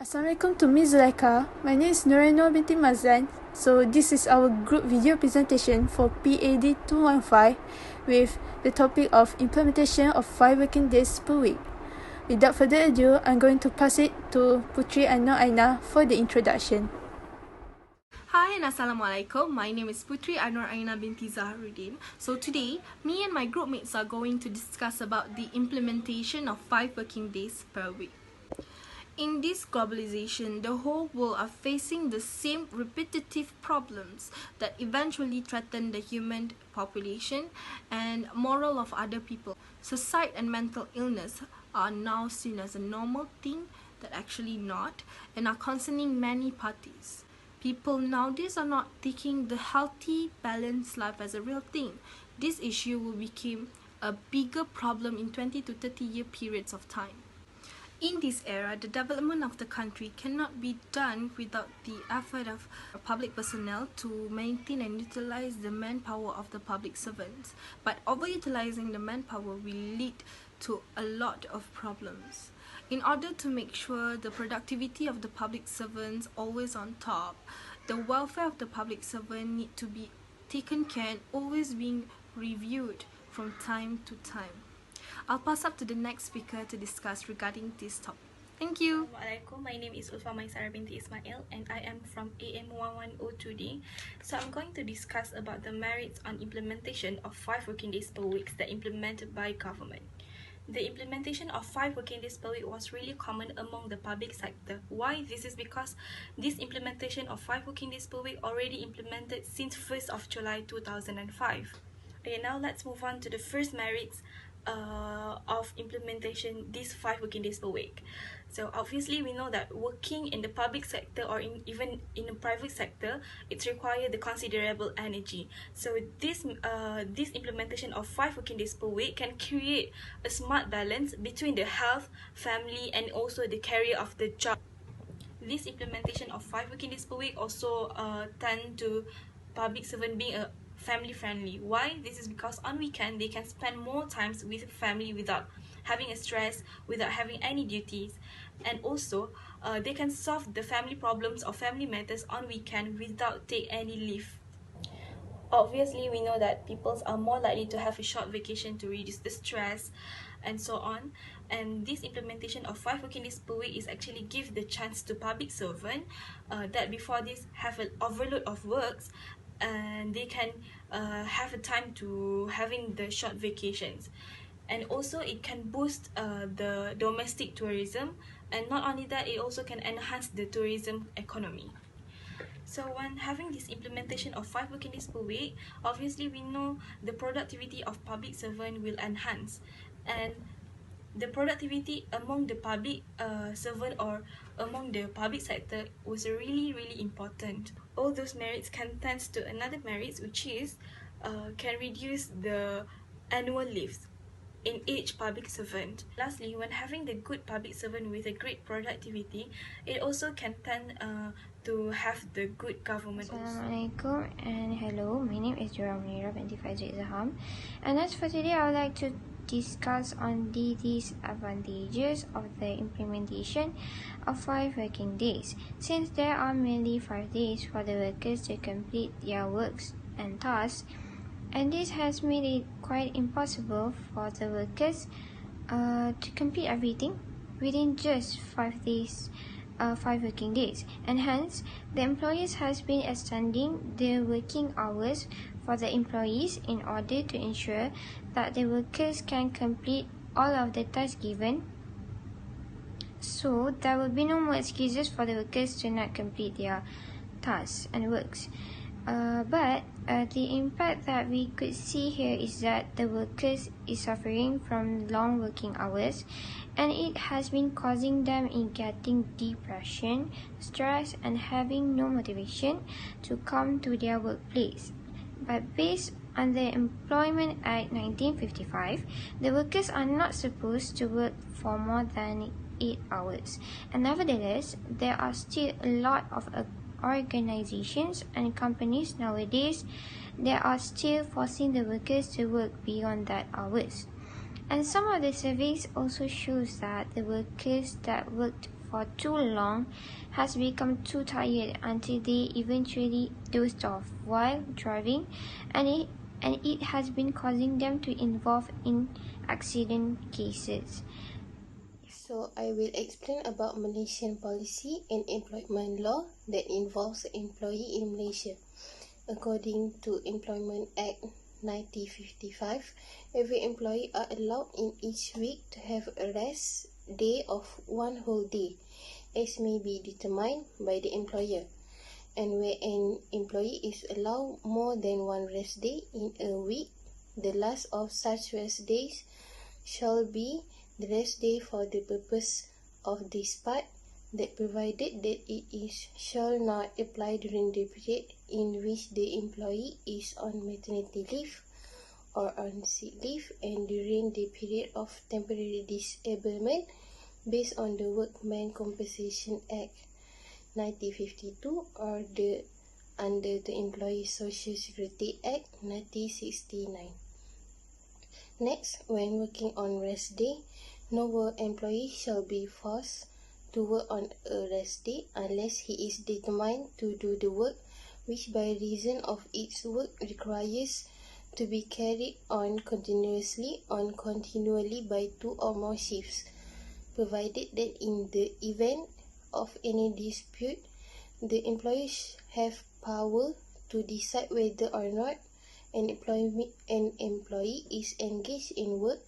Assalamualaikum to Ms. Zulaika. My name is Nuraino binti Mazlan. So this is our group video presentation for PAD 215 with the topic of implementation of 5 working days per week. Without further ado, I'm going to pass it to Putri Ainur Aina for the introduction. Hi and Assalamualaikum. My name is Putri Ainur Aina binti Zaharuddin. So today, me and my group mates are going to discuss about the implementation of 5 working days per week. In this globalization, the whole world are facing the same repetitive problems that eventually threaten the human population and moral of other people. Suicide and mental illness are now seen as a normal thing that actually not, and are concerning many parties. People nowadays are not taking the healthy, balanced life as a real thing. This issue will become a bigger problem in 20 to 30 year periods of time. In this era, the development of the country cannot be done without the effort of public personnel to maintain and utilize the manpower of the public servants. But overutilizing the manpower will lead to a lot of problems. In order to make sure the productivity of the public servants always on top, the welfare of the public servant need to be taken care and always being reviewed from time to time. I'll pass up to the next speaker to discuss regarding this topic. Thank you. Assalamualaikum. My name is Ulfa Maisara binti Ismail and I am from AM1102D. So I'm going to discuss about the merits on implementation of 5 working days per week that implemented by government. The implementation of 5 working days per week was really common among the public sector. Why? This is because this implementation of 5 working days per week already implemented since 1st of July 2005. Okay, now let's move on to the first merits of implementation these 5 working days per week. So obviously we know that working in the public sector or even in the private sector, it's required the considerable energy. So this implementation of 5 working days per week can create a smart balance between the health, family and also the career of the job. This implementation of 5 working days per week also tend to public servant being a family friendly. Why? This is because on weekend they can spend more times with family without having a stress, without having any duties, and also they can solve the family problems or family matters on weekend without take any leave. Obviously we know that people are more likely to have a short vacation to reduce the stress and so on, and this implementation of 5 working days per week is actually give the chance to public servant that before this have an overload of works and they can have a time to having the short vacations. And also it can boost the domestic tourism, and not only that, it also can enhance the tourism economy. So when having this implementation of 5 working days per week, obviously we know the productivity of public servant will enhance, and the productivity among the public servant or among the public sector was really important. All those merits can tend to another merits, which is can reduce the annual leaves in each public servant. Lastly, when having the good public servant with a great productivity, it also can tend to have the good government. Assalamualaikum and hello, my name is Jura Munira binti Faiz Zaham, and as for today I would like to discuss on the disadvantages of the implementation of 5 working days, since there are merely 5 days for the workers to complete their works and tasks, and this has made it quite impossible for the workers to complete everything within just 5 days, 5 working days, and hence the employers has been extending the working hours for the employees in order to ensure that the workers can complete all of the tasks given. So there will be no more excuses for the workers to not complete their tasks and works. But the impact that we could see here is that the workers is suffering from long working hours, and it has been causing them in getting depression, stress, and having no motivation to come to their workplace. But based on the Employment Act 1955, the workers are not supposed to work for more than 8 hours, and nevertheless, there are still a lot of organizations and companies nowadays that are still forcing the workers to work beyond that hours. And some of the surveys also shows that the workers that worked for too long has become too tired until they eventually dozed off while driving, and it has been causing them to involve in accident cases. So I will explain about Malaysian policy and employment law that involves employee in Malaysia. According to Employment Act 1955, every employee are allowed in each week to have a rest day of one whole day, as may be determined by the employer. And where an employee is allowed more than one rest day in a week, the last of such rest days shall be the rest day for the purpose of this part, that provided that it shall not apply during the period in which the employee is on maternity leave or on sick leave, and during the period of temporary disablement based on the Workmen Compensation Act 1952 or under the Employee Social Security Act 1969. Next, when working on rest day, no work employee shall be forced to work on a rest day unless he is determined to do the work which by reason of its work requires to be carried on continuously or continually by 2 or more shifts, provided that in the event of any dispute, the employees have power to decide whether or not an employee is engaged in work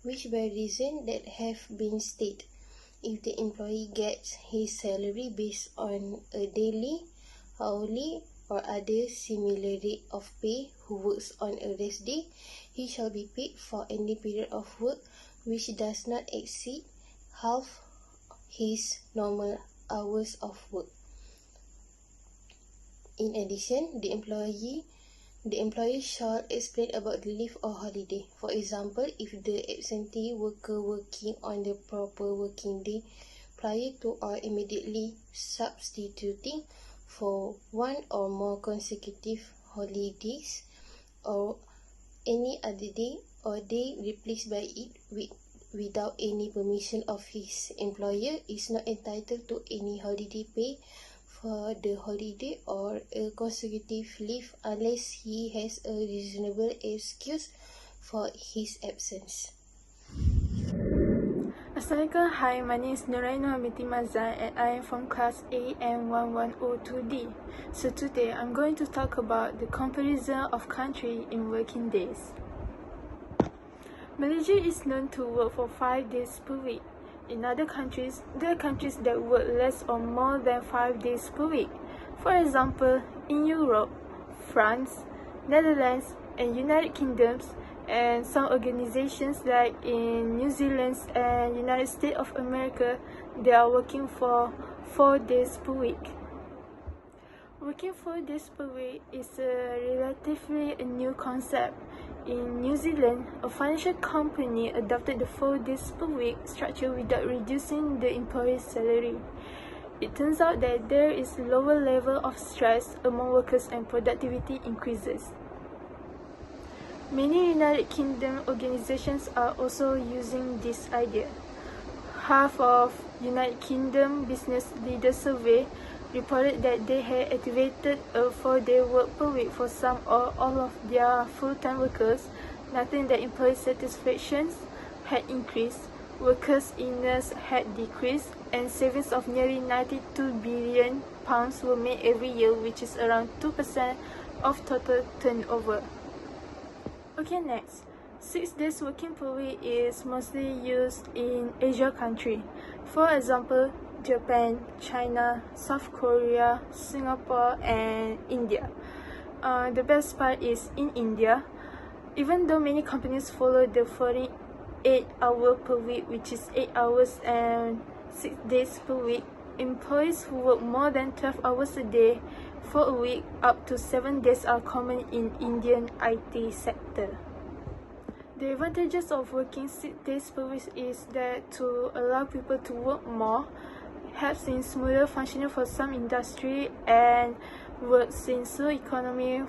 which by reason that have been stated. If the employee gets his salary based on a daily, hourly, or other similar rate of pay who works on a rest day, he shall be paid for any period of work which does not exceed half his normal hours of work. In addition, the employer shall explain about the leave or holiday. For example, if the absentee worker working on the proper working day prior to or immediately substituting for one or more consecutive holidays or any other day or day replaced by it without any permission of his employer, is not entitled to any holiday pay for the holiday or a consecutive leave unless he has a reasonable excuse for his absence. Assalamualaikum. Hi, my name is Nurainah binti Mazan and I am from class AM1102D. So today I'm going to talk about the comparison of country in working days. Malaysia is known to work for 5 days per week. In other countries, there are countries that work less or more than 5 days per week. For example, in Europe, France, Netherlands, and United Kingdoms, and some organizations like in New Zealand and United States of America, they are working for 4 days per week. Working 4 days per week is relatively a new concept. In New Zealand, a financial company adopted the 4 days per week structure without reducing the employee's salary. It turns out that there is a lower level of stress among workers and productivity increases. Many United Kingdom organizations are also using this idea. Half of United Kingdom Business Leaders Survey reported that they had activated a 4-day work per week for some or all of their full-time workers, noting that employee satisfaction had increased, workers' illness had decreased, and savings of nearly £92 billion were made every year, which is around 2% of total turnover. Okay, next. 6 days working per week is mostly used in Asia countries. For example, Japan, China, South Korea, Singapore, and India. The best part is in India, even though many companies follow the 48-hour per week, which is 8 hours and 6 days per week, employees who work more than 12 hours a day for a week up to 7 days are common in Indian IT sector. The advantages of working 6 days per week is that to allow people to work more, helps in smoother functioning for some industry, and works in slow economy,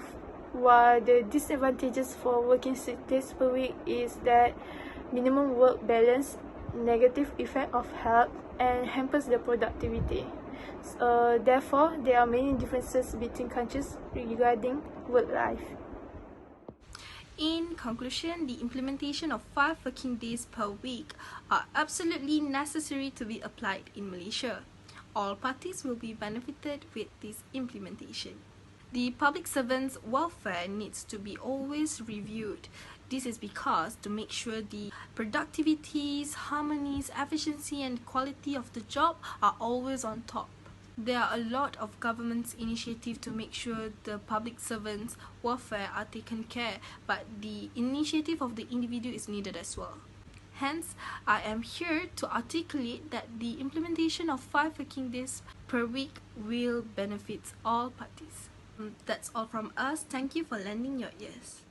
while the disadvantages for working 6 days per week is that minimum work balance, negative effect of health, and hampers their productivity. Therefore, there are many differences between countries regarding work life. In conclusion, the implementation of 5 working days per week are absolutely necessary to be applied in Malaysia. All parties will be benefited with this implementation. The public servants' welfare needs to be always reviewed. This is because to make sure the productivities, harmonies, efficiency and quality of the job are always on top. There are a lot of government's initiative to make sure the public servants' welfare are taken care, but the initiative of the individual is needed as well. Hence, I am here to articulate that the implementation of 5 working days per week will benefit all parties. That's all from us. Thank you for lending your ears.